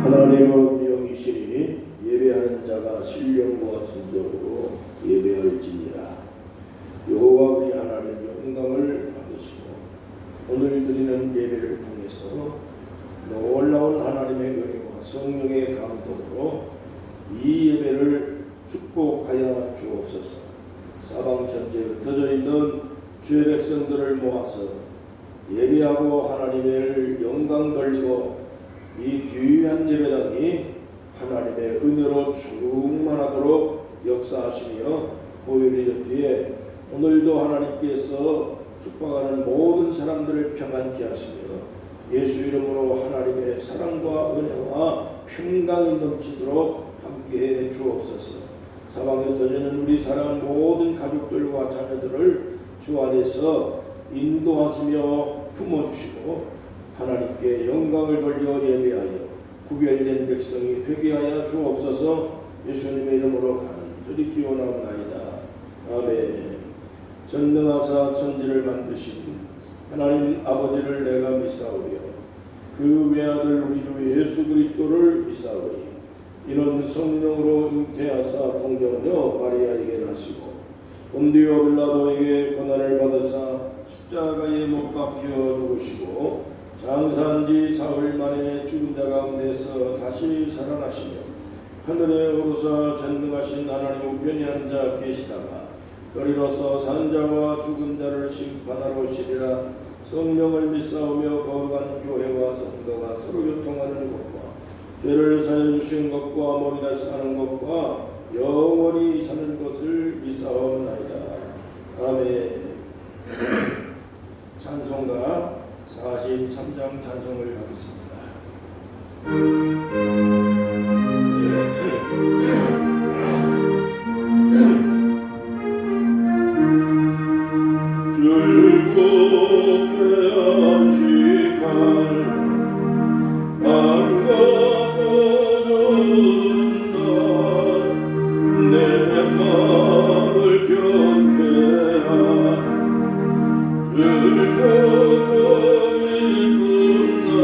하나님은 영이시니 예배하는 자가 신령과 진정으로 예배할지니라. 여호와 우리 하나님 영광을 받으시고 오늘 드리는 예배를 통해서 놀라운 하나님의 은혜와 성령의 감동으로 이 예배를 축복하여 주옵소서. 사방천지에 흩어져 있는 주의 백성들을 모아서 예배하고 하나님의 영광 돌리고 이 귀한 예배당이 하나님의 은혜로 충만하도록 역사하시며 보혈의 뒤에 오늘도 하나님께서 축복하는 모든 사람들을 평안케 하시며 예수 이름으로 하나님의 사랑과 은혜와 평강이 넘치도록 함께해 주옵소서. 사방에 흩어지는 우리 사랑하는 모든 가족들과 자녀들을 주 안에서 인도하시며 품어주시고 하나님께 영광을 돌려 예배하여 구별된 백성이 되게 하여 주옵소서. 예수님의 이름으로 간절히 기원하옵나이다. 아멘. 전능하사 천지를 만드신 하나님 아버지를 내가 믿사오며 그 외아들 우리 주 예수 그리스도를 믿사오니 이는 성령으로 잉태하사 동정녀 마리아에게 나시고 본디오 빌라도에게 고난을 받으사 십자가에 못 박혀 죽으시고 장사한 지 사흘 만에 죽은 자 가운데서 다시 살아나시며 하늘에 오르사 전능하신 하나님 우편에 앉아 계시다가 그리로서 산 자와 죽은 자를 심판하러 오시리라. 성령을 믿사오며 거룩한 교회와 성도가 서로 교통하는 것과 죄를 사해 주신 것과 몸이 다시 사는 것과 영원히 사는 것을 믿사옵나이다. 아멘. 찬송가 43장 찬송을 하겠습니다. 즐겁게 안식할 마음과 떠도는 날 내 마음을 편케 하는 즐겁고 기쁜 날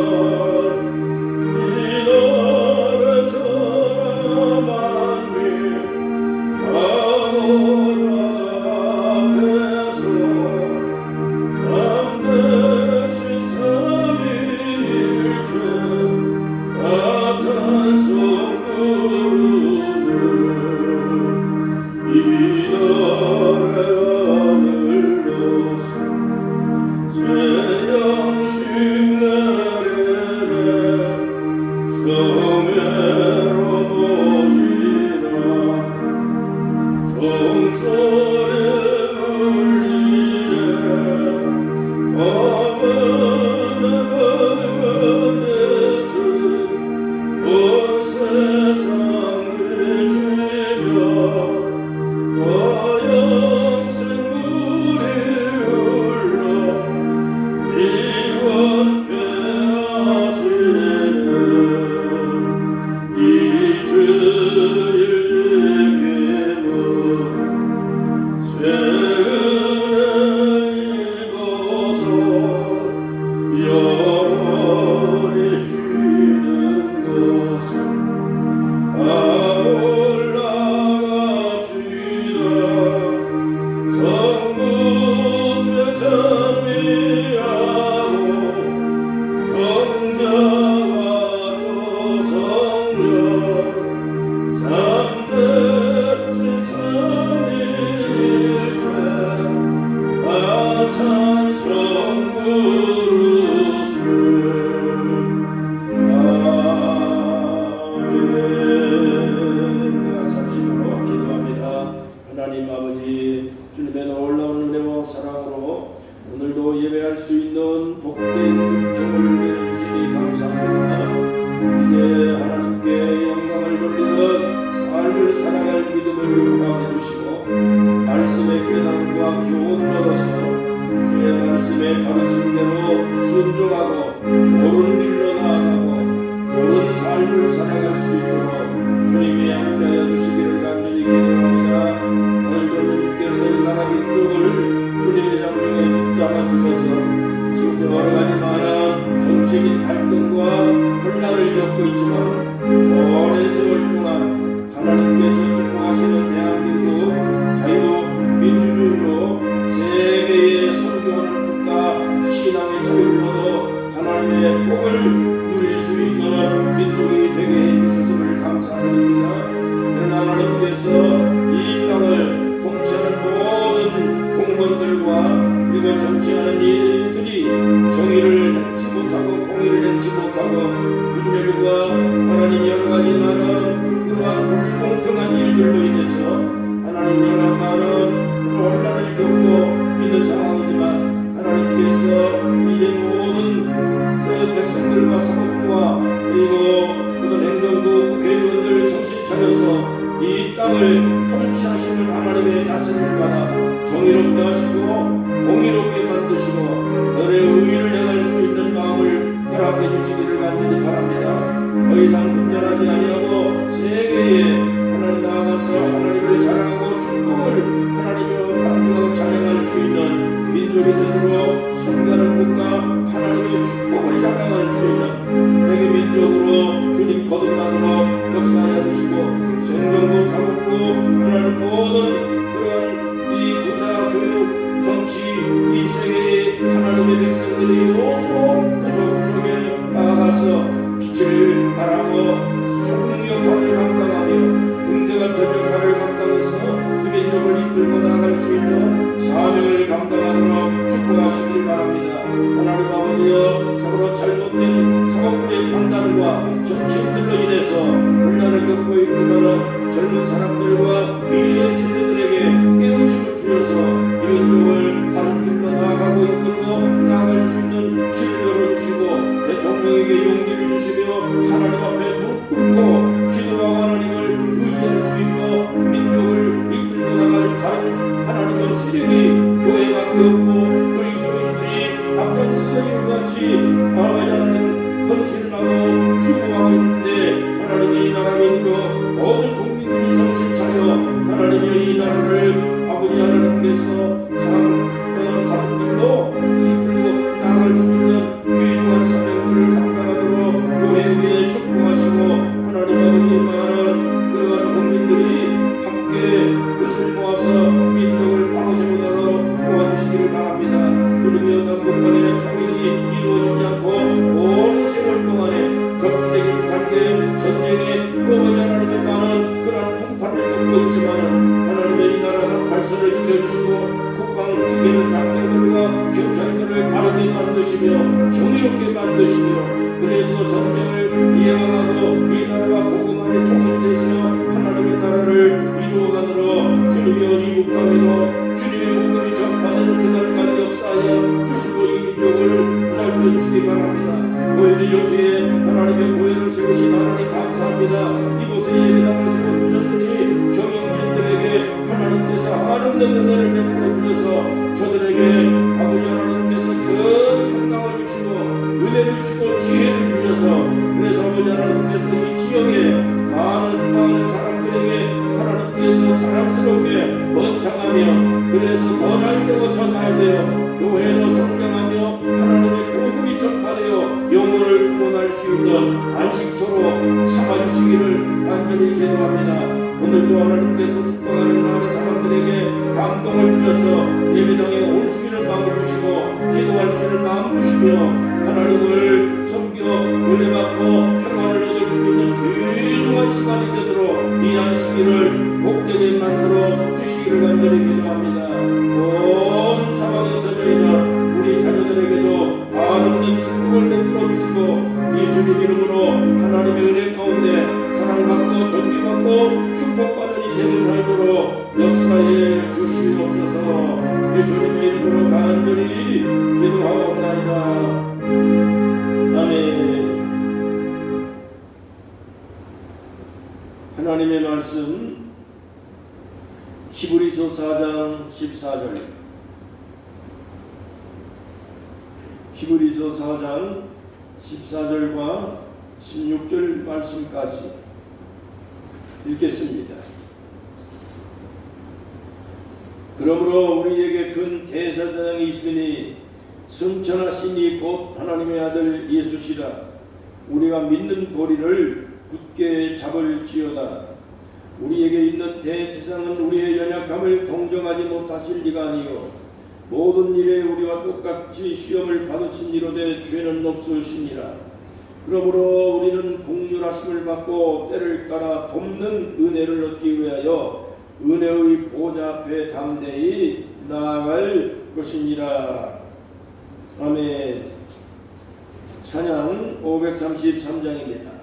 민족이 되게 해주셨음을 감사드립니다. 그러나 하나님께서 이 땅을 통치하는 모든 공무원들과 우리가 정치하는 일들이 정의를 행치 못하고 공의를 행치 못하고 분열과 하나님 여러가지 많은 그러한 불공평한 일들로 인해서 하나님 여러 많은 혼란을 겪고 있는 상황이지만 하나님께서 이제 모든 백성들과 사법부와 그리고 모든 행정부 국회의원들 정신 차려서 이 땅을 통치하시는 하나님의 다스림을 받아 정의롭게 하시고 공의롭게 만드시고 너의 의를 행할 수 있는 마음을 허락해 주시기를 간절히 바랍니다. 더 이상 분열하지 아니하고 세계에 하나님 나아가서 하나님을 자랑하고 축복을 하나님으로 강조하고 찬양할 수 있는 민족이 되도록 성가는 국가 하나님의 축복을 자랑할 수 있는 세계 민족으로 주님 거듭나도록 역사하여 주시고 행정부 사법부 하나님 모든 그런 이 부자 교육 정치 이 세계의 하나님의 백성들이 요소 구석구석에 나아가서 빛을 발하고 소금 역할을 감당하며 등대 같은 역할을 감당해서 이 민족을 이끌고 나아갈 수 있는 사명을 감당하도록 축복하시길 바랍니다. 하나님 아버지여 참으로 잘못된 사법부의 판단과 정치인들로 인해서 혼란을 겪고 있지만 젊은 사람들과 미래의 세대들에게 깨우침을 주셔서 이 민족을 바른 길로 나아가고 이끌고 나아갈 수 있는 길을 열어주시고 대통령에게 용기를 주시며 하나님 앞에 무릎 꿇고 기도하고 하나님을 의지할 수 있고 민족을 이끌고 나갈 바른 하나님의 세력이 교회가 되었고 그리스도인들이 앞장서 이같이 하나님 헌신하고 수고하고 있는데 하나님의 이 나라 민족 모든 국민들이 정신 차려 하나님의 이 나라를 아버지 하나님께서 참 바른 길로 이끌고 나아갈 수 있는 귀중한 사명들을 감당하도록 교회 위에 축복하시고 하나님 아버지 많은 그러한 국민들이 함께 뜻을 모아서 민족을 바로 세우도록 도와주시기를 바랍니다. 주님이여 남북 간의 통일이 이루어지지 않고 오랜 세월 동안에 적대적인 관계 전쟁에 아버지 하나님의 많은 그러한 풍파를 겪고 있지만은 하나님의 이 나라 발전을 지켜주시고 국방 지키는 장병들과 경찰들을 바르게 만드시며 정의롭게 만드시며 그래서 전쟁을 예방하고 이 나라가 복음 안에 통일돼서 하나님의 나라를 이루어가느라 주님이여 이국 땅에도 주님의 복음이 전파되는 그날까지 역사하여 주시고 이 민족을 보살펴 주시기 바랍니다. 교회를 여기에 하나님의 교회를 세우신 하나님 감사합니다. 이곳에 예배당을 세워주셨으니 경영진들에게 하나님께서 한없는 은혜를 베풀어 주셔서 저들에게 아버지 하나님께서 큰 평강을 주시고 은혜를 주시고 지혜를 주셔서 그래서 아버지 하나님께서 이 지역에 많은 순방하는 사람들에게 하나님께서 자랑스럽게 번창하며 그래서 더 잘되고 더 잘되어 교회로 성장하며 하나님의 복음이 전파되어 영혼을 구원할 수 있는 안식처로 삼아주시기를 간절히 기도합니다. 오늘도 하나님께서 숙박하는 많은 사람들에게 감동을 주셔서 예배당에 올 수 있는 마음을 주시고 기도할 수 있는 마음을 주시며 하나님을 섬겨 은혜 받고 평안을 얻을 수 있는 귀중한 시간이 되도록 이 안식일을 복되게 만들어 주시기를 간절히 기도합니다. 온 사방에 터져 있는 우리 자녀들에게도 한없는 축복을 베풀어 주시고 예수님 이름으로 하나님의 은혜 가운데 사랑받고 존귀받고 축복받는 인생을 살도록 역사해 주시옵소서. 예수님의 이름으로 간절히 기도하옵나이다. 아멘. 하나님의 말씀 히브리서 4장 14절 히브리서 4장 14절과 16절 말씀까지 읽겠습니다. 그러므로 우리에게 큰 대제사장이 있으니 승천하신 이 곧 하나님의 아들 예수시라. 우리가 믿는 도리를 굳게 잡을지어다. 우리에게 있는 대제사장은 우리의 연약함을 동정하지 못하실 리가 아니요 모든 일에 우리와 똑같이 시험을 받으신 이로되 죄는 없으시니라. 그러므로 우리는 국률 선하심을 받고 때를 따라 돕는 은혜를 얻기 위하여 은혜의 보좌 앞에 담대히 나아갈 것이니라. 아멘. 찬양 533장입니다.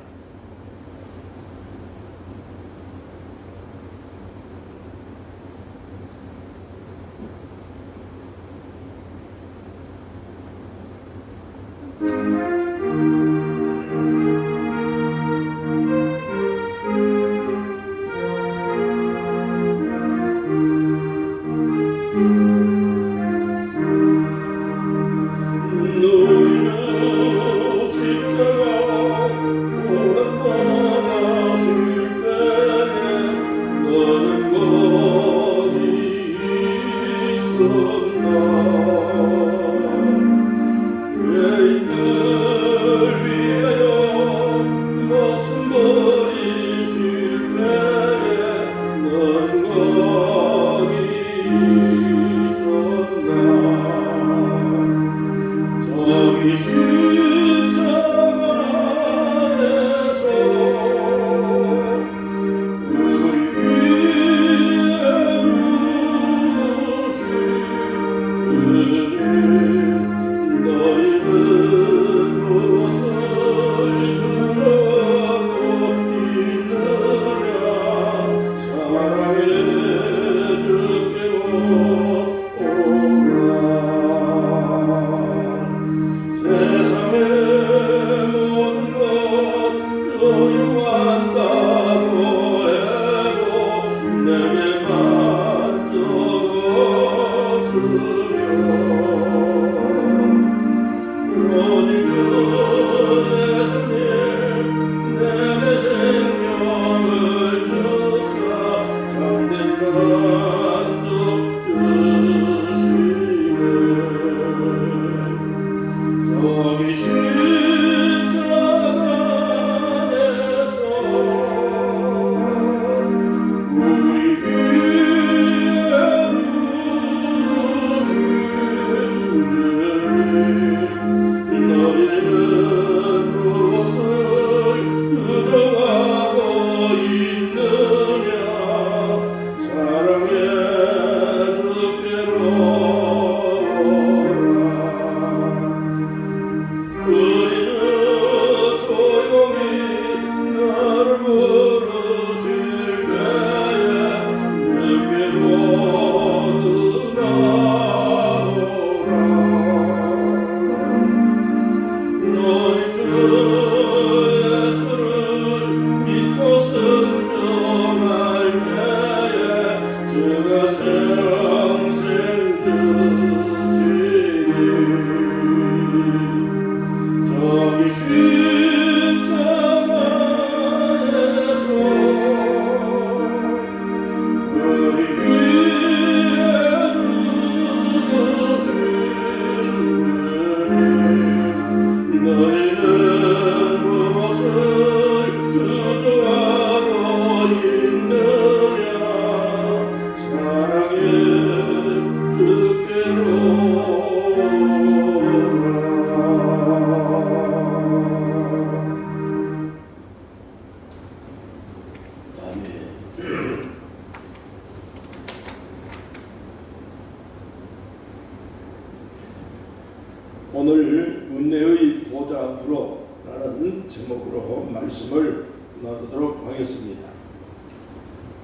오늘 은혜의 보좌 앞으로 라는 제목으로 말씀을 나누도록 하겠습니다.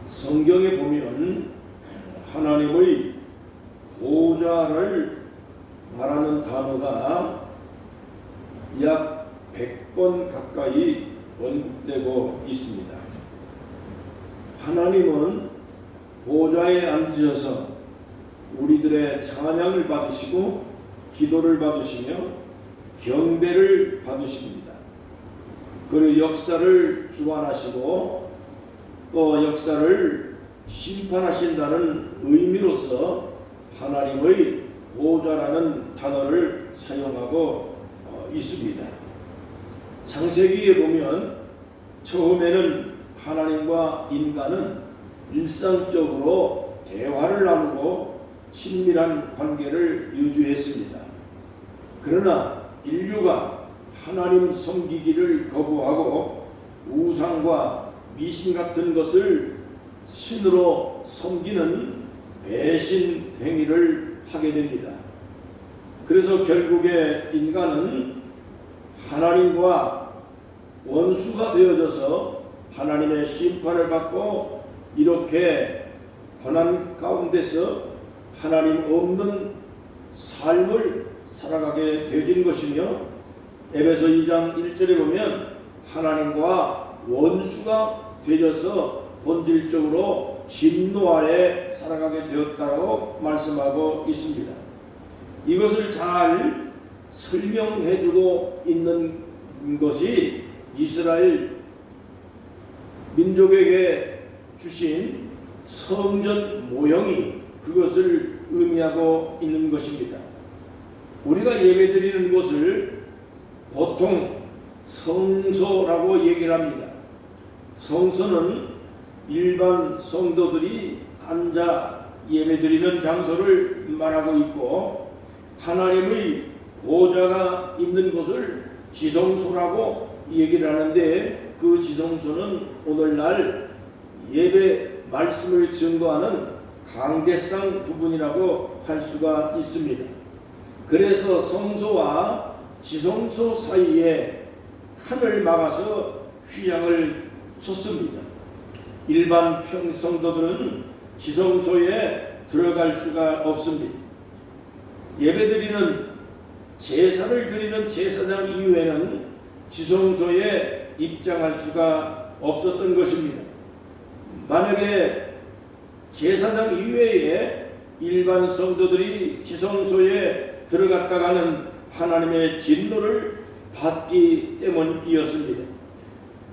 성경에 보면 하나님의 보좌를 말하는 단어가 약 100번 가까이 언급되고 있습니다. 하나님은 보좌에 앉으셔서 우리들의 찬양을 받으시고 기도를 받으시며 경배를 받으십니다. 그리고 역사를 주관하시고 또 역사를 심판하신다는 의미로서 하나님의 보좌라는 단어를 사용하고 있습니다. 창세기에 보면 처음에는 하나님과 인간은 일상적으로 대화를 나누고 친밀한 관계를 유지했습니다. 그러나 인류가 하나님 섬기기를 거부하고 우상과 미신 같은 것을 신으로 섬기는 배신 행위를 하게 됩니다. 그래서 결국에 인간은 하나님과 원수가 되어져서 하나님의 심판을 받고 이렇게 고난 가운데서 하나님 없는 삶을 살아가게 되어진 것이며, 에베소 2장 1절에 보면 하나님과 원수가 되어져서 본질적으로 진노 아래 살아가게 되었다고 말씀하고 있습니다. 이것을 잘 설명해주고 있는 것이 이스라엘 민족에게 주신 성전 모형이 그것을 의미하고 있는 것입니다. 우리가 예배드리는 곳을 보통 성소라고 얘기를 합니다. 성소는 일반 성도들이 앉아 예배드리는 장소를 말하고 있고, 하나님의 보좌가 있는 곳을 지성소라고 얘기를 하는데, 그 지성소는 오늘날 예배 말씀을 증거하는 강대상 부분이라고 할 수가 있습니다. 그래서 성소와 지성소 사이에 칸을 막아서 휘장을 쳤습니다. 일반 평성도들은 지성소에 들어갈 수가 없습니다. 예배드리는 제사를 드리는 제사장 이후에는 지성소에 입장할 수가 없었던 것입니다. 만약에 제사장 이외에 일반 성도들이 지성소에 들어갔다가는 하나님의 진노를 받기 때문이었습니다.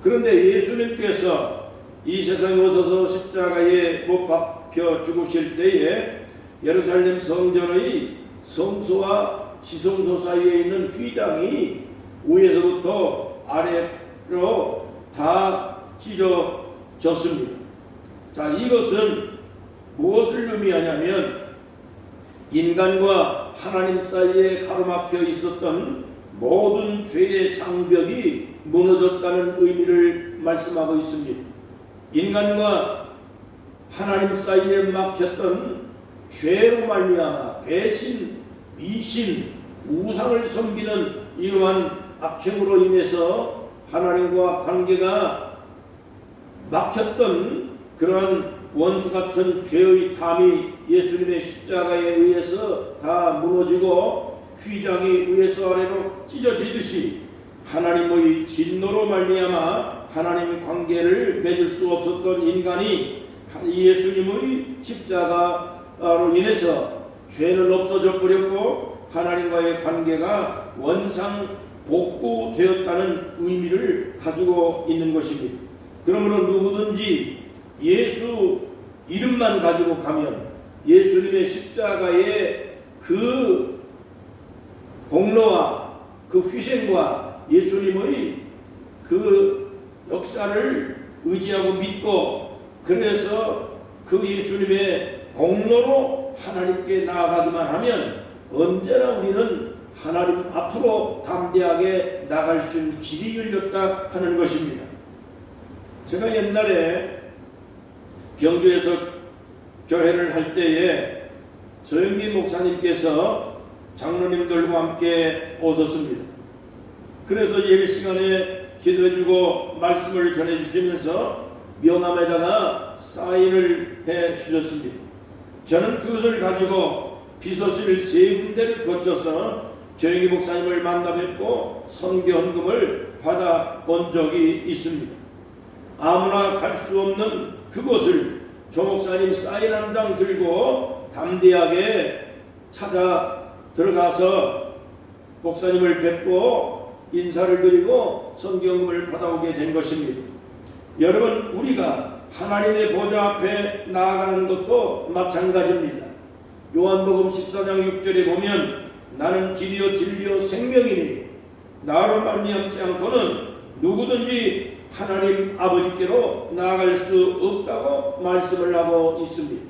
그런데 예수님께서 이 세상에 오셔서 십자가에 못 박혀 죽으실 때에 예루살렘 성전의 성소와 지성소 사이에 있는 휘장이 위에서부터 아래로 다 찢어졌습니다. 자, 이것은 무엇을 의미하냐면 인간과 하나님 사이에 가로막혀 있었던 모든 죄의 장벽이 무너졌다는 의미를 말씀하고 있습니다. 인간과 하나님 사이에 막혔던 죄로 말미암아 배신, 미신, 우상을 섬기는 이러한 악행으로 인해서 하나님과 관계가 막혔던 그러한 원수 같은 죄의 담이 예수님의 십자가에 의해서 다 무너지고 휘장이 위에서 아래로 찢어지듯이 하나님의 진노로 말미암아 하나님 관계를 맺을 수 없었던 인간이 예수님의 십자가로 인해서 죄는 없어져 버렸고 하나님과의 관계가 원상 복구되었다는 의미를 가지고 있는 것입니다. 그러므로 누구든지 예수 이름만 가지고 가면 예수님의 십자가의 그 공로와 그 희생과 예수님의 그 역사를 의지하고 믿고, 그래서 그 예수님의 공로로 하나님께 나아가기만 하면 언제나 우리는 하나님 앞으로 담대하게 나갈 수 있는 길이 열렸다 하는 것입니다. 제가 옛날에 경주에서 교회를 할 때에 조영기 목사님께서 장로님들과 함께 오셨습니다. 그래서 예배 시간에 기도해주고 말씀을 전해주시면서 명함에다가 사인을 해주셨습니다. 저는 그것을 가지고 비서실 3군데를 거쳐서 조영기 목사님을 만나 뵙고 선교 헌금을 받아본 적이 있습니다. 아무나 갈 수 없는 그곳을 조 목사님 사인 한 장 들고 담대하게 찾아 들어가서 목사님을 뵙고 인사를 드리고 선교금을 받아오게 된 것입니다. 여러분, 우리가 하나님의 보좌 앞에 나아가는 것도 마찬가지입니다. 요한복음 14장 6절에 보면 나는 길이요 진리요 생명이니 나로 말미암지 않고는 누구든지 하나님 아버지께로 나아갈 수 없다고 말씀을 하고 있습니다.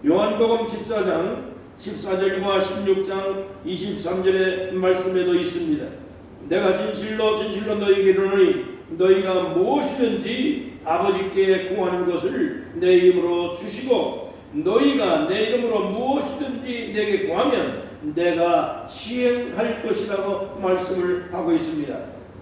요한복음 14장 14절과 16장 23절의 말씀에도 있습니다. 내가 진실로 진실로 너희에게 이르노니 너희가 무엇이든지 아버지께 구하는 것을 내 이름으로 주시고 너희가 내 이름으로 무엇이든지 내게 구하면 내가 시행할 것이라고 말씀을 하고 있습니다.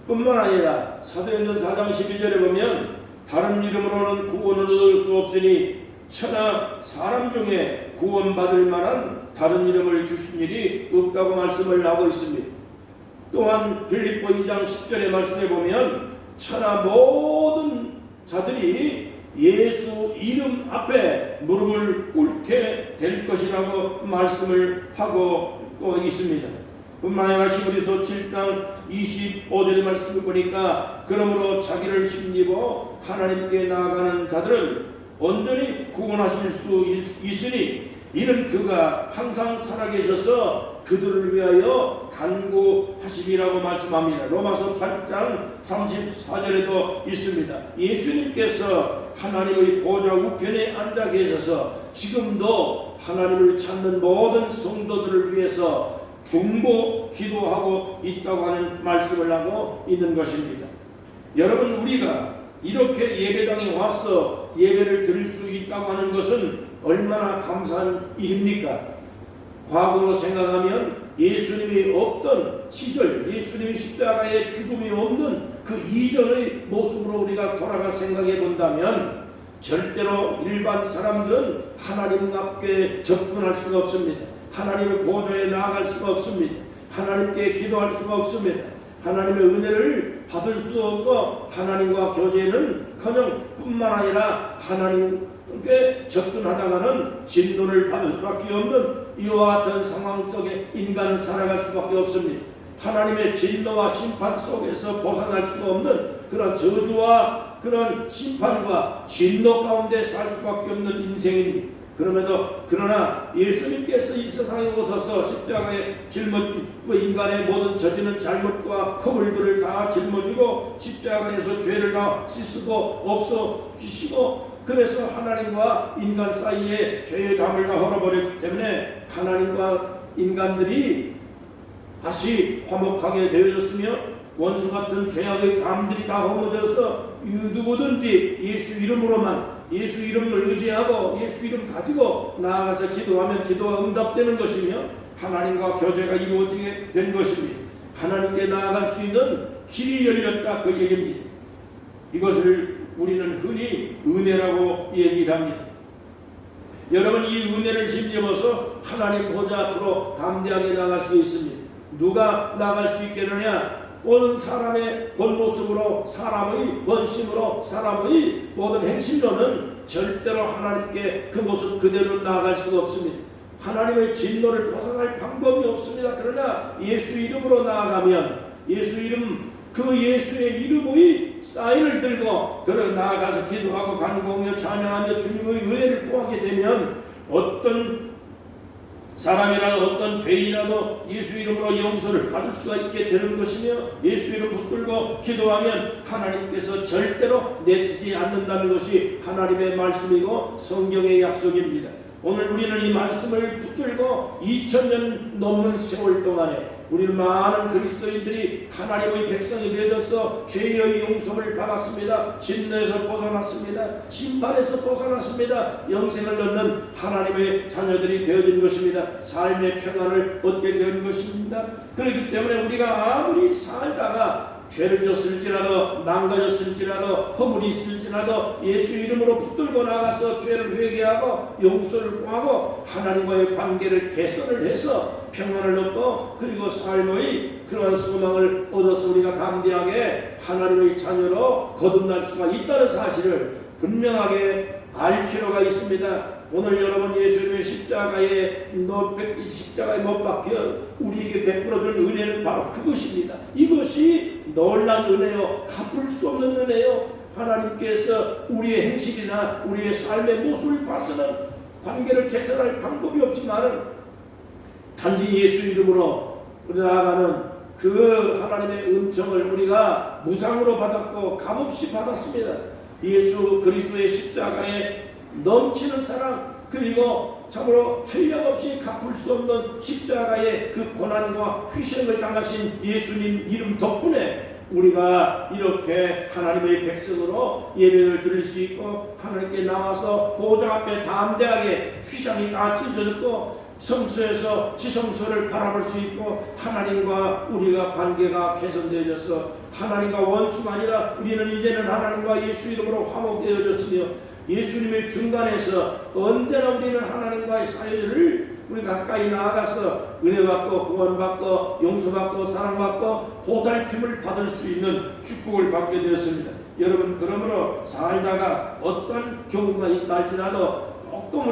뿐만 아니라 사도행전 4장 12절에 보면 다른 이름으로는 구원을 얻을 수 없으니 천하 사람 중에 구원받을 만한 다른 이름을 주신 일이 없다고 말씀을 하고 있습니다. 또한 빌립보 2장 10절의 말씀에 보면 천하 모든 자들이 예수 이름 앞에 무릎을 꿇게 될 것이라고 말씀을 하고 또 있습니다. 뿐만 아니라 히브리서 7장 25절의 말씀을 보니까 그러므로 자기를 힘입어 하나님께 나아가는 자들은 온전히 구원하실 수 있으니 이는 그가 항상 살아계셔서 그들을 위하여 간구하심이라고 말씀합니다. 로마서 8장 34절에도 있습니다. 예수님께서 하나님의 보좌 우편에 앉아 계셔서 지금도 하나님을 찾는 모든 성도들을 위해서 중보 기도하고 있다고 하는 말씀을 하고 있는 것입니다. 여러분, 우리가 이렇게 예배당에 와서 예배를 드릴 수 있다고 하는 것은 얼마나 감사한 일입니까? 과거로 생각하면 예수님이 없던 시절, 예수님이 십자가의 죽음이 없는 그 이전의 모습으로 우리가 돌아가 생각해 본다면 절대로 일반 사람들은 하나님 앞에 접근할 수가 없습니다. 하나님의 보좌에 나아갈 수가 없습니다. 하나님께 기도할 수가 없습니다. 하나님의 은혜를 받을 수 없고 하나님과 교제는커녕 뿐만 아니라 하나님께 접근하다가는 진노를 받을 수밖에 없는 이와 같은 상황 속에 인간은 살아갈 수밖에 없습니다. 하나님의 진노와 심판 속에서 벗어날 수가 없는 그런 저주와 그런 심판과 진노 가운데 살 수밖에 없는 인생입니다. 그러나 예수님께서 이 세상에 오셔서 십자가에 짊어지고 인간의 모든 저지른 잘못과 허물들을 다 짊어지고 십자가에서 죄를 다 씻고 없어지시고 그래서 하나님과 인간 사이에 죄의 담을 다 헐어버렸기 때문에 하나님과 인간들이 다시 화목하게 되어졌으며 원수 같은 죄악의 담들이 다 허물어져서 누구든지 예수 이름으로만 예수 이름을 의지하고 예수 이름 가지고 나아가서 기도하면 기도가 응답되는 것이며 하나님과 교제가 이루어지게 된 것입니다. 하나님께 나아갈 수 있는 길이 열렸다 그 얘기입니다. 이것을 우리는 흔히 은혜라고 얘기를 합니다. 여러분, 이 은혜를 힘입어서 하나님 보좌 앞으로 담대하게 나갈 수 있습니다. 누가 나갈 수 있겠느냐? 모든 사람의 본 모습으로 사람의 본심으로 사람의 모든 행실로는 절대로 하나님께 그 모습 그대로 나아갈 수가 없습니다. 하나님의 진노를 벗어날 방법이 없습니다. 그러나 예수 이름으로 나아가면 예수 이름 그 예수의 이름의 사인을 들고 들어 나아가서 기도하고 간구하며 찬양하며 주님의 은혜를 구하게 되면 어떤 사람이라도 어떤 죄인이라도 예수 이름으로 용서를 받을 수가 있게 되는 것이며 예수 이름 붙들고 기도하면 하나님께서 절대로 내치지 않는다는 것이 하나님의 말씀이고 성경의 약속입니다. 오늘 우리는 이 말씀을 붙들고 2000년 넘는 세월 동안에 우리는 많은 그리스도인들이 하나님의 백성이 되어서 죄의 용서를 받았습니다. 진노에서 벗어났습니다. 심판에서 벗어났습니다. 영생을 얻는 하나님의 자녀들이 되어진 것입니다. 삶의 평안을 얻게 된 것입니다. 그렇기 때문에 우리가 아무리 살다가 죄를 졌을지라도 망가졌을지라도 허물이 있을지라도 예수 이름으로 붙들고 나가서 죄를 회개하고 용서를 구하고 하나님과의 관계를 개선을 해서 평안을 얻고 그리고 삶의 그러한 소망을 얻어서 우리가 담대하게 하나님의 자녀로 거듭날 수가 있다는 사실을 분명하게 알 필요가 있습니다. 오늘 여러분 예수님의 십자가에 못 박혀 우리에게 베풀어준 은혜는 바로 그것입니다. 이것이 놀란 은혜요, 갚을 수 없는 은혜요. 하나님께서 우리의 행실이나 우리의 삶의 모습을 봐서는 관계를 개선할 방법이 없지만 단지 예수 이름으로 나아가는 그 하나님의 은총을 우리가 무상으로 받았고 값없이 받았습니다. 예수 그리스도의 십자가에 넘치는 사랑 그리고 참으로 한량없이 갚을 수 없는 십자가의 그 고난과 희생을 당하신 예수님 이름 덕분에 우리가 이렇게 하나님의 백성으로 예배를 드릴 수 있고 하나님께 나와서 보좌 앞에 담대하게 휘장이 다 찢어졌고 성소에서 지성소를 바라볼 수 있고 하나님과 우리가 관계가 개선되어져서 하나님과 원수가 아니라 우리는 이제는 하나님과 예수 이름으로 화목되어졌으며 예수님의 중간에서 언제나 우리는 하나님과의 사이를 우리 가까이 나아가서 은혜받고 구원받고 용서받고 사랑받고 보살핌을 받을 수 있는 축복을 받게 되었습니다. 여러분, 그러므로 살다가 어떤 경우가 있다 할지라도 조금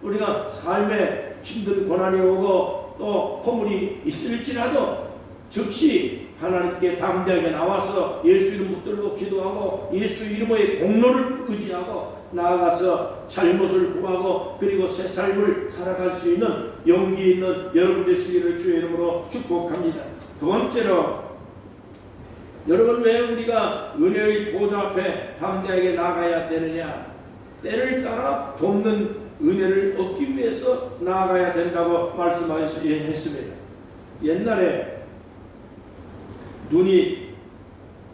우리가 삶에 힘든 고난이 오고 또 허물이 있을지라도 즉시 하나님께 담대하게 나와서 예수 이름 붙들고 기도하고 예수 이름의 공로를 의지하고 나아가서 잘못을 구하고 그리고 새 삶을 살아갈 수 있는 용기 있는 여러분 되시기를 주의 이름으로 축복합니다. 두 번째로, 여러분, 왜 우리가 은혜의 보좌 앞에 담대하게 나가야 되느냐? 때를 따라 돕는 은혜를 얻기 위해서 나아가야 된다고 말씀하셨습니다. 옛날에 눈이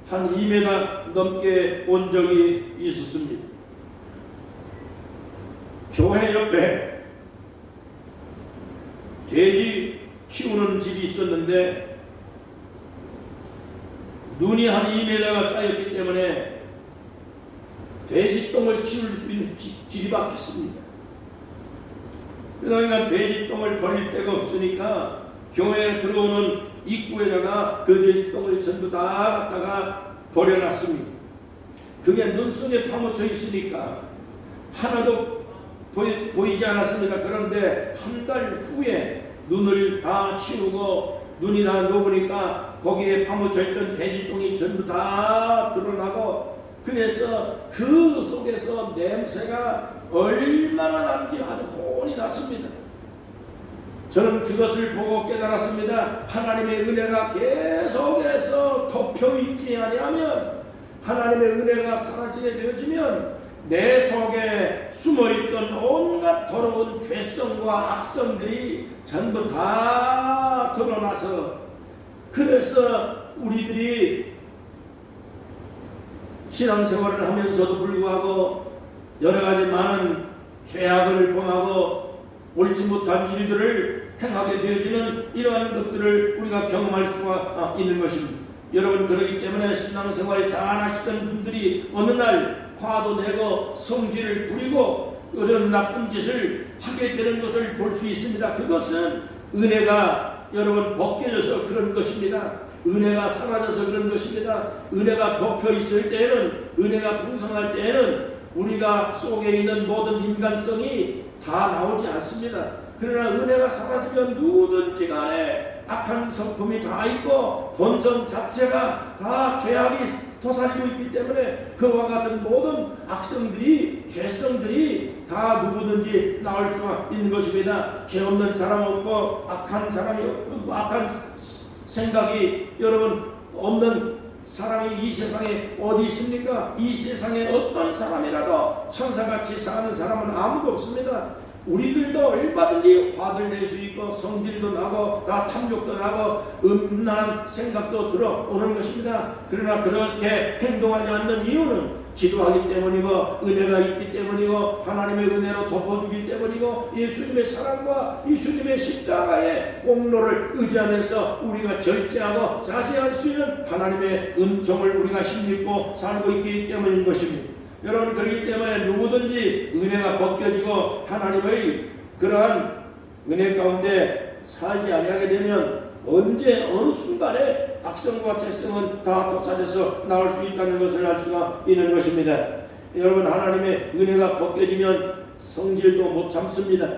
한 2m 넘게 온 적이 있었습니다. 교회 옆에 돼지 키우는 집이 있었는데 눈이 한 2m가 쌓였기 때문에 돼지똥을 치울 수 있는 길이 막혔습니다. 그러니까 돼지똥을 버릴 데가 없으니까 교회에 들어오는 입구에다가 그 돼지똥을 전부 다 갖다가 버려놨습니다. 그게 눈 속에 파묻혀 있으니까 하나도 보이지 않았습니다. 그런데 한 달 후에 눈을 다 치우고 눈이 다 녹으니까 거기에 파묻혀 있던 돼지똥이 전부 다 드러나고, 그래서 그 속에서 냄새가 얼마나 나는지 아주 혼이 났습니다. 저는 그것을 보고 깨달았습니다. 하나님의 은혜가 계속해서 덮여있지 아니하면, 하나님의 은혜가 사라지게 되어지면 내 속에 숨어있던 온갖 더러운 죄성과 악성들이 전부 다 드러나서, 그래서 우리들이 신앙생활을 하면서도 불구하고 여러가지 많은 죄악을 범하고 옳지 못한 일들을 행하게 되어지는 이러한 것들을 우리가 경험할 수가 있는 것입니다. 여러분, 그렇기 때문에 신앙생활 잘 하시던 분들이 어느 날 화도 내고 성질을 부리고 이런 나쁜 짓을 하게 되는 것을 볼 수 있습니다. 그것은 은혜가 여러분 벗겨져서 그런 것입니다. 은혜가 사라져서 그런 것입니다. 은혜가 덮여 있을 때에는, 은혜가 풍성할 때에는 우리가 속에 있는 모든 인간성이 다 나오지 않습니다. 그러나 은혜가 사라지면 누구든지 간에 악한 성품이 다 있고 본성 자체가 다 죄악이 도사리고 있기 때문에 그와 같은 모든 악성들이, 죄성들이 다 누구든지 나올 수가 있는 것입니다. 죄 없는 사람 없고 악한 사람이 없고 악한 생각이 여러분 없는 사람이 이 세상에 어디 있습니까? 이 세상에 어떤 사람이라도 천사같이 사는 사람은 아무도 없습니다. 우리들도 얼마든지 화를 낼 수 있고 성질도 나고 탐욕도 나고 음란한 생각도 들어오는 것입니다. 그러나 그렇게 행동하지 않는 이유는 기도하기 때문이고 은혜가 있기 때문이고 하나님의 은혜로 덮어주기 때문이고 예수님의 사랑과 예수님의 십자가의 공로를 의지하면서 우리가 절제하고 자제할 수 있는 하나님의 은총을 우리가 힘입고 살고 있기 때문인 것입니다. 여러분, 그렇기 때문에 누구든지 은혜가 벗겨지고 하나님의 그러한 은혜 가운데 살지 아니하게 되면 언제 어느 순간에 악성과 죄성은 다 덮사져서 나올 수 있다는 것을 알 수가 있는 것입니다. 여러분, 하나님의 은혜가 벗겨지면 성질도 못 참습니다.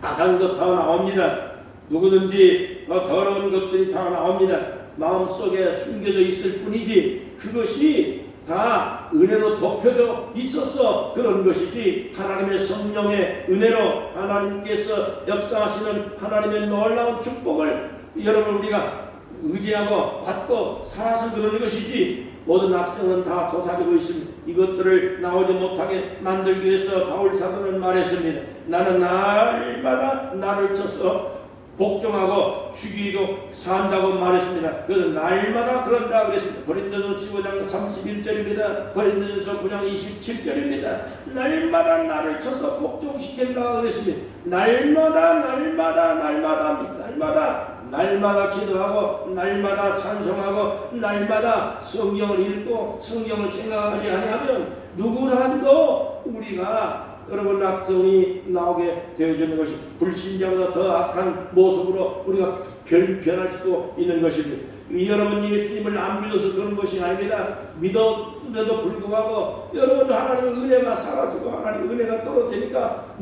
악한 것 다 나옵니다. 누구든지 더러운 것들이 다 나옵니다. 마음속에 숨겨져 있을 뿐이지 그것이 다 은혜로 덮여져 있어서 그런 것이지, 하나님의 성령의 은혜로 하나님께서 역사하시는 하나님의 놀라운 축복을 여러분 우리가 의지하고 받고 살아서 그러는 것이지, 모든 악성은 다 도사리고 있습니다. 이것들을 나오지 못하게 만들기 위해서 바울 사도는 말했습니다. 나는 날마다 나를 쳐서 복종하고 주기도 산다고 말했습니다. 그래서 날마다 그런다 그랬습니다. 고린도서 15장 31절입니다. 고린도서 9장 27절입니다. 날마다 나를 쳐서 복종시킨다 그랬습니다. 날마다 기도하고 날마다 찬송하고 날마다 성경을 읽고 성경을 생각하지 아니하면 누구라도 우리가 여러분 악성이 나오게 되어지는 것이 불신자보다 더 악한 모습으로 우리가 변할 수도 있는 것입니다. 여러분 예수님을 안 믿어서 그런 것이 아닙니다. 믿었음에도 불구하고 여러분 하나님의 은혜가 사라지고 하나님의 은혜가 떨어지니까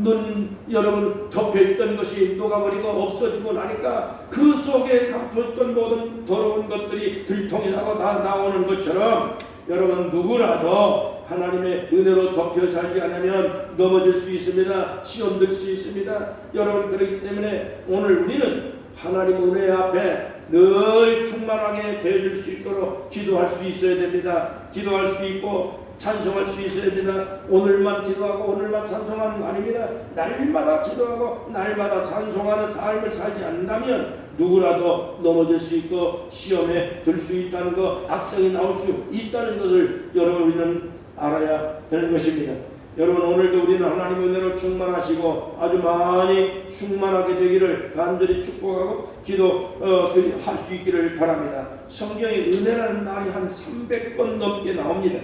여러분 덮여있던 것이 녹아버리고 없어지고 나니까 그 속에 감춰있던 모든 더러운 것들이 들통이 나고 나오는 것처럼 여러분 누구라도 하나님의 은혜로 덮여 살지 않으면 넘어질 수 있습니다. 시험 들 수 있습니다. 여러분 그렇기 때문에 오늘 우리는 하나님 은혜 앞에 늘 충만하게 되어질 수 있도록 기도할 수 있어야 됩니다. 기도할 수 있고 찬송할 수 있어야 됩니다. 오늘만 기도하고 오늘만 찬송하는 거 아닙니다. 날마다 기도하고 날마다 찬송하는 삶을 살지 않는다면 누구라도 넘어질 수 있고 시험에 들 수 있다는 것, 악성이 나올 수 있다는 것을 여러분 우리는 알아야 되는 것입니다. 여러분 오늘도 우리는 하나님의 은혜로 충만하시고 아주 많이 충만하게 되기를 간절히 축복하고 기도할 수 있기를 바랍니다. 성경에 은혜라는 말이 한 300번 넘게 나옵니다.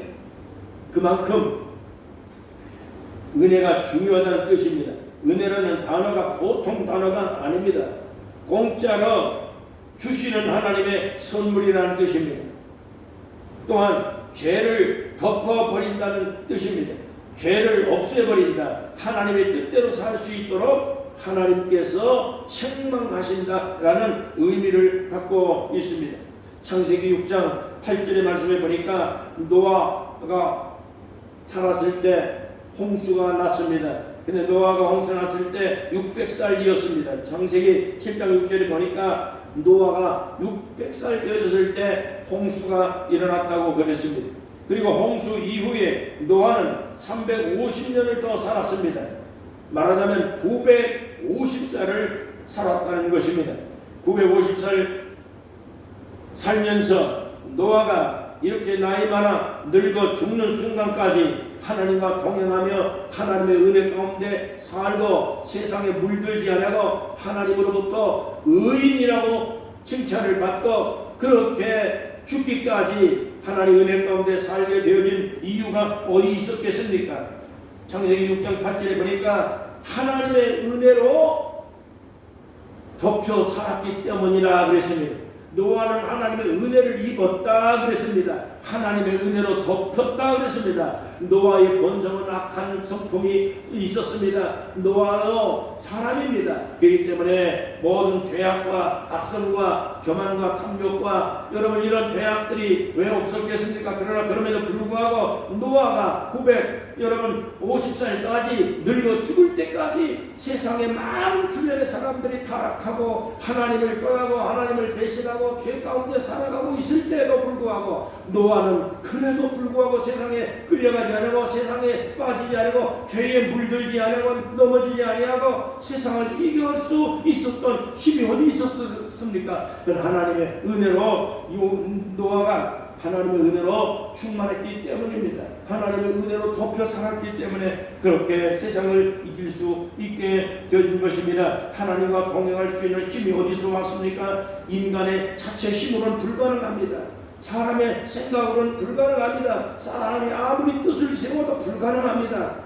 그만큼 은혜가 중요하다는 뜻입니다. 은혜라는 단어가 보통 단어가 아닙니다. 공짜로 주시는 하나님의 선물이라는 뜻입니다. 또한 죄를 덮어버린다는 뜻입니다. 죄를 없애버린다. 하나님의 뜻대로 살 수 있도록 하나님께서 책망하신다라는 의미를 갖고 있습니다. 창세기 6장 8절의 말씀에 보니까 노아가 살았을 때 홍수가 났습니다. 근데 노아가 홍수 났을 때 600살이었습니다. 창세기 7장 6절에 보니까 노아가 600살 되어졌을 때 홍수가 일어났다고 그랬습니다. 그리고 홍수 이후에 노아는 350년을 더 살았습니다. 말하자면 950살을 살았다는 것입니다. 950살 살면서 노아가 이렇게 나이 많아 늙어 죽는 순간까지 하나님과 동행하며 하나님의 은혜 가운데 살고 세상에 물들지 않고 하나님으로부터 의인이라고 칭찬을 받고 그렇게 죽기까지 하나님의 은혜 가운데 살게 되어진 이유가 어디 있었겠습니까? 창세기 6장 8절에 보니까 하나님의 은혜로 덮여 살았기 때문이라 그랬습니다. 노아는 하나님의 은혜를 입었다 그랬습니다. 하나님의 은혜로 덮였다 그랬습니다. 노아의 본성은 악한 성품이 있었습니다. 노아도 사람입니다. 그렇기 때문에 모든 죄악과 악성과 교만과 탐욕과 여러분 이런 죄악들이 왜 없었겠습니까? 그러나 그럼에도 불구하고 노아가 50살까지 늙어 죽을 때까지 세상의 많은 주변의 사람들이 타락하고 하나님을 떠나고 하나님을 배신하고 죄 가운데 살아가고 있을 때도 불구하고 노아는 그래도 불구하고 세상에 끌려가지 않고 세상에 빠지지 않고 죄에 물들지 않고 넘어지지 아니하고 세상을 이겨낼 수 있었던 힘이 어디 있었습니까? 그건 하나님의 은혜로 노아가 하나님의 은혜로 충만했기 때문입니다. 하나님의 은혜로 덮여 살았기 때문에 그렇게 세상을 이길 수 있게 되어진 것입니다. 하나님과 동행할 수 있는 힘이 어디서 왔습니까? 인간의 자체 힘으로는 불가능합니다. 사람의 생각으로는 불가능합니다. 사람이 아무리 뜻을 세워도 불가능합니다.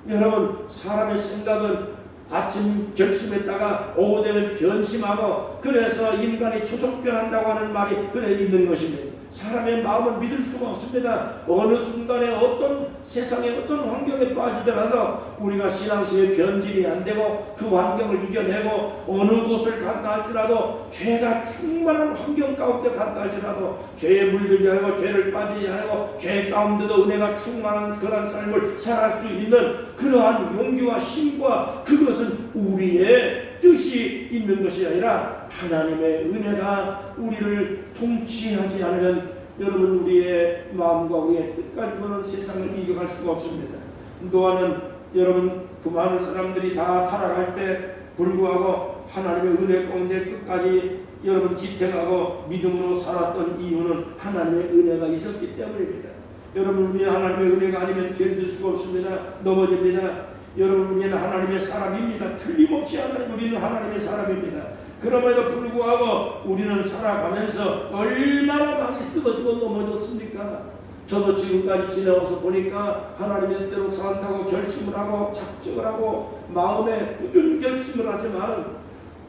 여러분 사람의 생각은 아침 결심했다가 오후 되면 변심하고 그래서 인간이 초속변한다고 하는 말이 그래 있는 것입니다. 사람의 마음을 믿을 수가 없습니다. 어느 순간에 어떤 세상에 어떤 환경에 빠지더라도 우리가 신앙심의 변질이 안 되고 그 환경을 이겨내고 어느 곳을 간다 할지라도 죄가 충만한 환경 가운데 간다 할지라도 죄에 물들지 않고 죄를 빠지지 않고 죄 가운데도 은혜가 충만한 그런 삶을 살아갈 수 있는 그러한 용기와 힘과 그것은 우리의 뜻이 있는 것이 아니라 하나님의 은혜가 우리를 통치하지 않으면 여러분 우리의 마음과 우리의 뜻까지 보는 세상을 이겨갈 수가 없습니다. 노아는 여러분 그 많은 사람들이 다 타락할 때 불구하고 하나님의 은혜 가운데 끝까지 여러분 지탱하고 믿음으로 살았던 이유는 하나님의 은혜가 있었기 때문입니다. 여러분, 우리 하나님의 은혜가 아니면 견딜 수가 없습니다. 넘어집니다. 여러분, 우리는 하나님의 사람입니다. 틀림없이 우리는 하나님의 사람입니다. 그럼에도 불구하고 우리는 살아가면서 얼마나 많이 쓰러지고 넘어졌습니까? 저도 지금까지 지나와서 보니까 하나님의 뜻대로 산다고 결심을 하고 작정을 하고 마음에 꾸준 결심을 하지만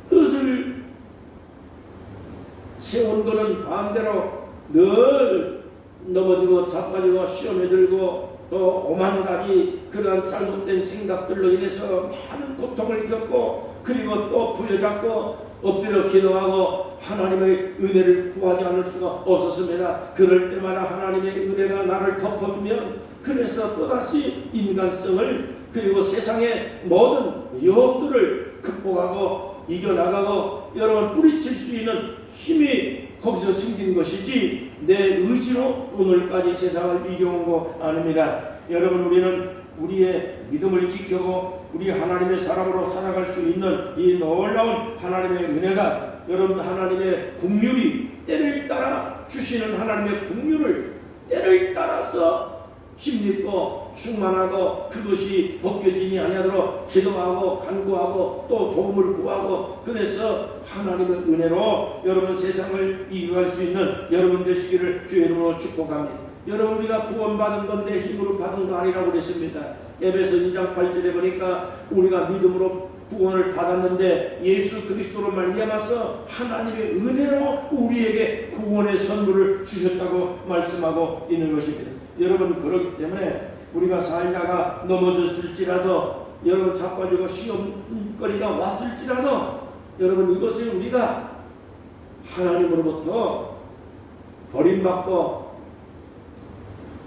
뜻을 세운 거는 반대로 늘 넘어지고 자빠지고 시험에 들고 또 오만 가지 그러한 잘못된 생각들로 인해서 많은 고통을 겪고 그리고 또 부여잡고 엎드려 기도하고 하나님의 은혜를 구하지 않을 수가 없었습니다. 그럴 때마다 하나님의 은혜가 나를 덮어주면 그래서 또다시 인간성을 그리고 세상의 모든 유혹들을 극복하고 이겨나가고 여러분 뿌리칠 수 있는 힘이 거기서 생긴 것이지 내 의지로 오늘까지 세상을 이겨온 거 아닙니다. 여러분, 우리는 우리의 믿음을 지키고 우리 하나님의 사람으로 살아갈 수 있는 이 놀라운 하나님의 은혜가 여러분 하나님의 긍휼이 때를 따라 주시는 하나님의 긍휼을 때를 따라서 힘입고 충만하고 그것이 벗겨지지 아니하도록 기도하고 간구하고 또 도움을 구하고 그래서 하나님의 은혜로 여러분 세상을 이겨갈 수 있는 여러분 되시기를 주의 이름으로 축복합니다. 여러분, 우리가 구원받은 건 내 힘으로 받은 거 아니라고 그랬습니다. 에베소 2장 8절에 보니까 우리가 믿음으로 구원을 받았는데 예수 그리스도로 말미암아서 하나님의 은혜로 우리에게 구원의 선물을 주셨다고 말씀하고 있는 것입니다. 여러분, 그렇기 때문에 우리가 살다가 넘어졌을지라도 여러분 자빠지고 시험거리가 왔을지라도 여러분 이것을 우리가 하나님으로부터 버림받고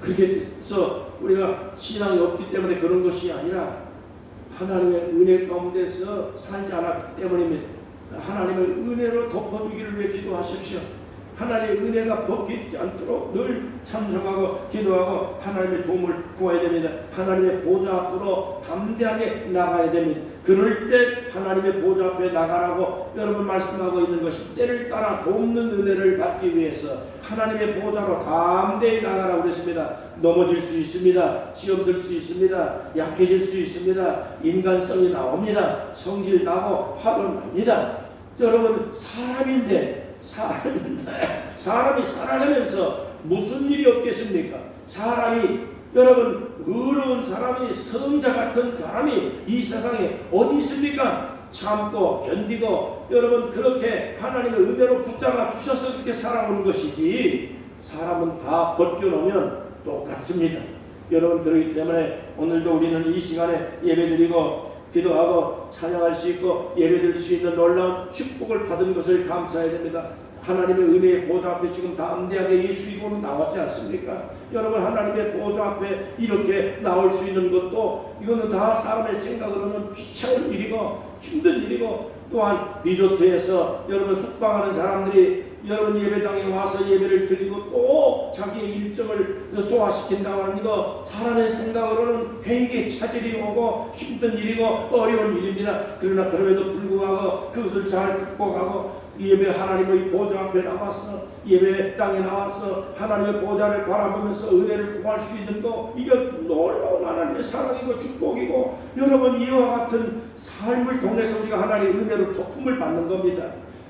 그렇게 해서 우리가 신앙이 없기 때문에 그런 것이 아니라 하나님의 은혜 가운데서 살지 않았기 때문입니다. 하나님의 은혜로 덮어주기를 위해 기도하십시오. 하나님의 은혜가 벗기지 않도록 늘 참석하고 기도하고 하나님의 도움을 구해야 됩니다. 하나님의 보좌 앞으로 담대하게 나가야 됩니다. 그럴 때 하나님의 보좌 앞에 나가라고 여러분 말씀하고 있는 것이 때를 따라 돕는 은혜를 받기 위해서 하나님의 보좌로 담대히 나가라고 그랬습니다. 넘어질 수 있습니다. 시험 들 수 있습니다. 약해질 수 있습니다. 인간성이 나옵니다. 성질 나고 화도 납니다. 여러분, 사람이 살아가면서 무슨 일이 없겠습니까? 사람이 여러분 의로운 사람이 성자 같은 사람이 이 세상에 어디 있습니까? 참고 견디고 여러분 그렇게 하나님의 은혜로 붙잡아 주셔서 그렇게 살아오는 것이지 사람은 다 벗겨놓으면 똑같습니다. 여러분, 그렇기 때문에 오늘도 우리는 이 시간에 예배드리고 기도하고 찬양할 수 있고 예배드릴 수 있는 놀라운 축복을 받은 것을 감사해야 됩니다. 하나님의 은혜의 보좌 앞에 지금 담대하게 예수 이름으로 나왔지 않습니까? 여러분, 하나님의 보좌 앞에 이렇게 나올 수 있는 것도 이거는 다 사람의 생각으로는 귀찮은 일이고 힘든 일이고 또한 리조트에서 여러분 숙박하는 사람들이 여러분 예배당에 와서 예배를 드리고 또 자기의 일정을 소화시킨다고 하는 거 사람의 생각으로는 굉장히 차질이 오고 힘든 일이고 어려운 일입니다. 그러나 그럼에도 불구하고 그것을 잘 극복하고 예배 하나님의 보좌 앞에 나와서 예배 땅에 나와서 하나님의 보좌를 바라보면서 은혜를 구할 수 있는 거 이게 놀라운 하나님의 사랑이고 축복이고 여러분 이와 같은 삶을 통해서 우리가 하나님의 은혜로 도움을 받는 겁니다.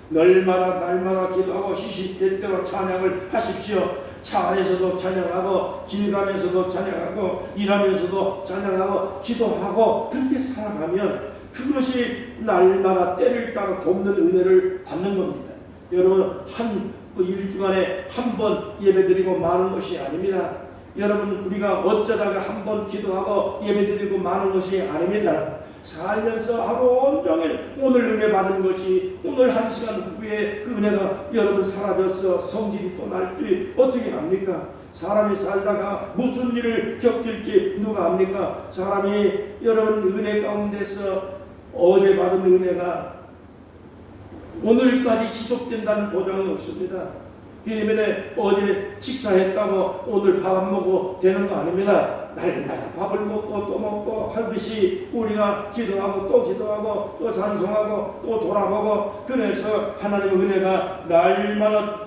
날마다 기도하고 시시될 대로 찬양을 하십시오. 차 안에서도 찬양하고 길 가면서도 찬양하고 일하면서도 찬양하고 기도하고 그렇게 살아가면 그것이 날마다 때를 따라 돕는 은혜를 받는 겁니다. 여러분, 한 일주간에 한 번 예배드리고 마는 것이 아닙니다. 여러분, 우리가 어쩌다가 한 번 기도하고 예배드리고 마는 것이 아닙니다. 살면서 하루 온종일 오늘 은혜 받은 것이 오늘 한 시간 후에 그 은혜가 여러분 사라져서 성질이 또 날지 어떻게 합니까? 사람이 살다가 무슨 일을 겪을지 누가 압니까? 사람이 여러분 은혜 가운데서 어제 받은 은혜가 오늘까지 지속된다는 보장이 없습니다. 때문에 어제 식사했다고 오늘 밥 안 먹고 되는 거 아닙니다. 날마다 밥을 먹고 또 먹고 하듯이 우리가 기도하고 또 기도하고 또 찬송하고 또 돌아보고, 그래서 하나님의 은혜가 날마다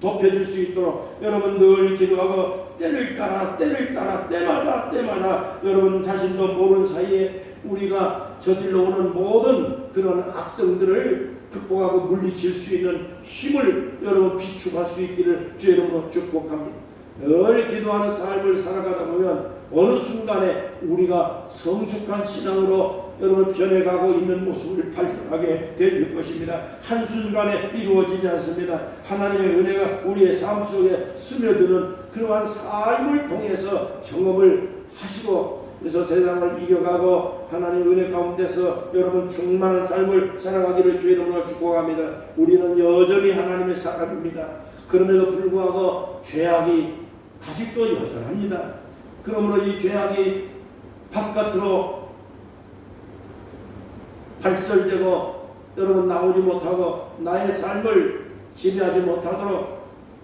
덮여질 수 있도록 여러분 늘 기도하고 때를 따라 때마다 여러분 자신도 모르는 사이에 우리가 저질러 오는 모든 그런 악성들을 극복하고 물리칠 수 있는 힘을 여러분 비축할 수 있기를 주의 이름으로 축복합니다. 늘 기도하는 삶을 살아가다 보면 어느 순간에 우리가 성숙한 신앙으로 여러분 변해가고 있는 모습을 발견하게 될 것입니다. 한순간에 이루어지지 않습니다. 하나님의 은혜가 우리의 삶 속에 스며드는 그러한 삶을 통해서 경험을 하시고, 그래서 세상을 이겨가고 하나님의 은혜 가운데서 여러분 충만한 삶을 살아가기를 주의 이름으로 축복합니다. 우리는 여전히 하나님의 사람입니다. 그럼에도 불구하고 죄악이 아직도 여전합니다. 그러므로 이 죄악이 바깥으로 발설되고 여러분 나오지 못하고 나의 삶을 지배하지 못하도록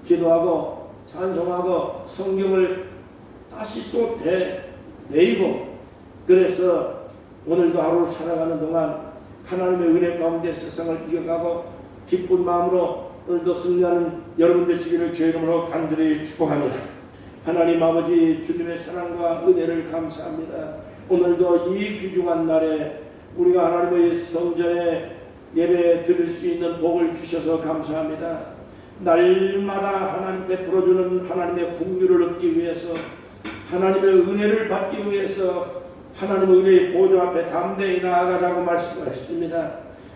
기도하고 찬송하고 성경을 다시 또 내이고, 그래서 오늘도 하루를 살아가는 동안 하나님의 은혜 가운데 세상을 이겨가고 기쁜 마음으로 오늘도 승리하는 여러분 되시기를 주의 이름으로 간절히 축복합니다. 하나님 아버지, 주님의 사랑과 은혜를 감사합니다. 오늘도 이 귀중한 날에 우리가 하나님의 성전에 예배 드릴 수 있는 복을 주셔서 감사합니다. 날마다 하나님 베풀어주는 하나님의 긍휼을 얻기 위해서, 하나님의 은혜를 받기 위해서 하나님의 은혜의 보좌 앞에 담대히 나아가자고 말씀하셨습니다.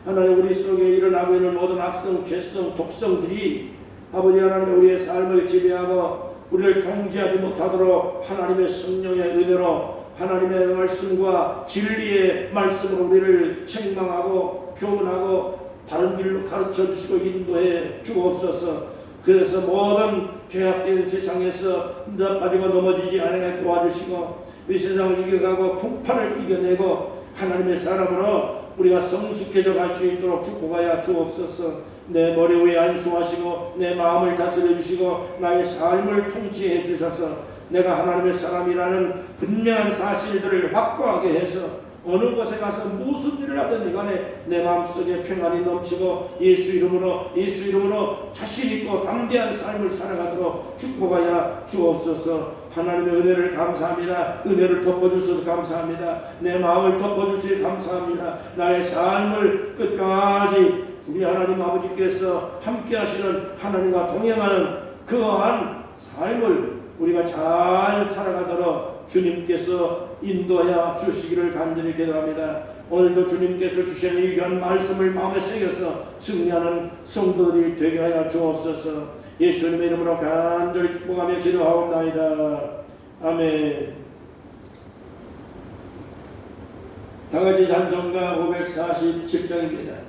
하나님, 우리 속에 일어나고 있는 모든 악성, 죄성, 독성들이 아버지 하나님 우리의 삶을 지배하고 우리를 통제하지 못하도록 하나님의 성령의 은혜로 하나님의 말씀과 진리의 말씀으로 우리를 책망하고 교훈하고 바른 길로 가르쳐 주시고 인도해 주옵소서. 그래서 모든 죄악된 세상에서 빠지고 넘어지지 않게 도와주시고 이 세상을 이겨가고 풍파를 이겨내고 하나님의 사람으로 우리가 성숙해져 갈 수 있도록 축복하여 주옵소서. 내 머리 위에 안수하시고 내 마음을 다스려 주시고 나의 삶을 통치해 주셔서 내가 하나님의 사람이라는 분명한 사실들을 확고하게 해서 어느 곳에 가서 무슨 일을 하든 간에 내 마음속에 평안이 넘치고 예수 이름으로 자신 있고 담대한 삶을 살아가도록 축복하여 주옵소서. 하나님의 은혜를 감사합니다. 은혜를 덮어주셔서 감사합니다. 내 마음을 덮어주셔서 감사합니다. 나의 삶을 끝까지 우리 하나님 아버지께서 함께 하시는 하나님과 동행하는 그러한 삶을 우리가 잘 살아가도록 주님께서 인도하여 주시기를 간절히 기도합니다. 오늘도 주님께서 주신 이 귀한 말씀을 마음에 새겨서 승리하는 성도들이 되게 하여 주옵소서. 예수님의 이름으로 간절히 축복하며 기도하옵나이다. 아멘. 다같이 찬송가 547장입니다.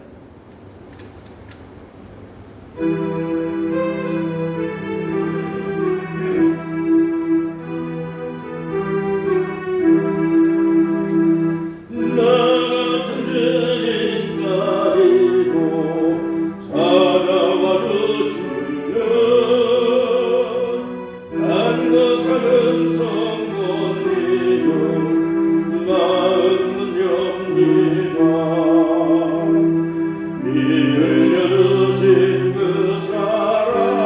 그 사랑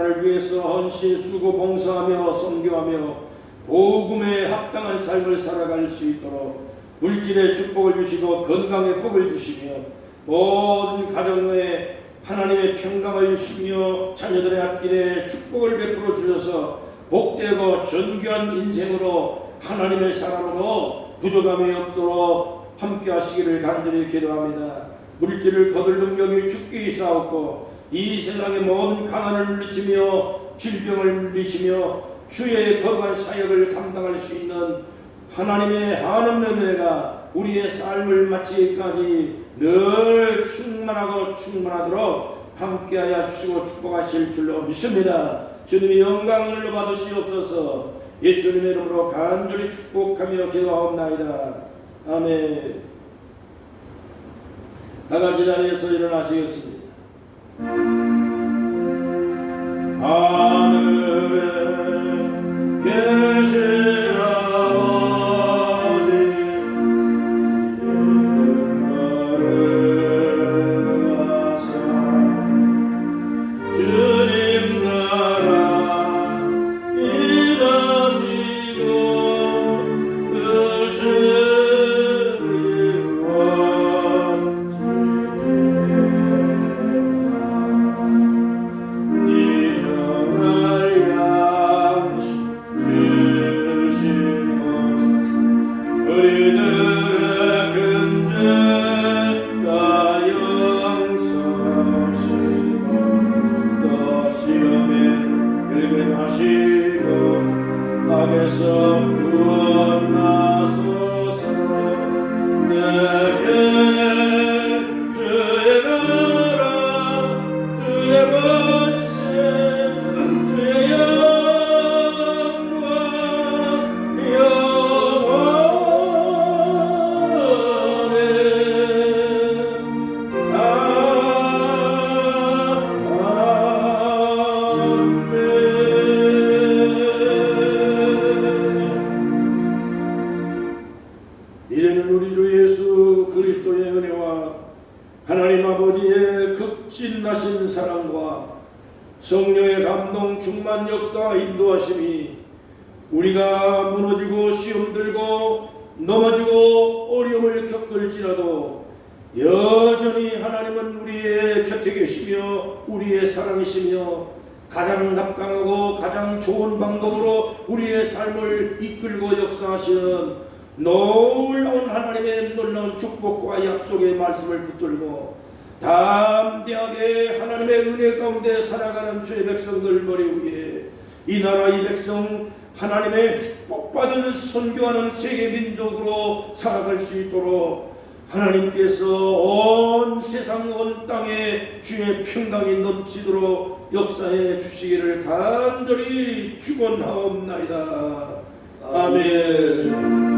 나라를 위해서 헌신 수고 봉사하며 선교하며 복음에 합당한 삶을 살아갈 수 있도록 물질의 축복을 주시고 건강의 복을 주시며 모든 가정에 하나님의 평강을 주시며 자녀들의 앞길에 축복을 베풀어 주셔서 복되고 존귀한 인생으로 하나님의 사람으로 부족함이 없도록 함께 하시기를 간절히 기도합니다. 물질을 거둘 능력이 죽게 있사옵고 이 세상의 모든 가난을 물리치며 질병을 물리치며 주의 거룩한 사역을 감당할 수 있는 하나님의 한없는 은혜가 우리의 삶을 마치기까지 늘 충만하고 충만하도록 함께하여 주시고 축복하실 줄로 믿습니다. 주님이 영광을 받으시옵소서. 예수님의 이름으로 간절히 축복하며 기도하옵나이다. 아멘. 다같이 자리에서 일어나시겠습니다. 하늘에 계신 아버지 이름 거룩하사 주님 나라 임하시고 악에서 구원하소서. 내게 주의 나라 주의 권세 주의 영광 영원히 이제는 우리 주 예수 그리스도의 은혜와 하나님 아버지의 극진하신 사랑과 성령의 감동 충만 역사 인도하심이 우리가 무너지고 시험 들고 넘어지고 어려움을 겪을지라도 여전히 하나님은 우리의 곁에 계시며 우리의 사랑이시며 가장 합당하고 가장 좋은 방법으로 우리의 삶을 이끌고 역사하시는 놀라운 하나님의 놀라운 축복과 약속의 말씀을 붙들고 담대하게 하나님의 은혜 가운데 살아가는 주의 백성들 머리 위에 이 나라 이 백성 하나님의 축복받은 선교하는 세계 민족으로 살아갈 수 있도록 하나님께서 온 세상 온 땅에 주의 평강이 넘치도록 역사해 주시기를 간절히 축원하옵나이다. 아멘.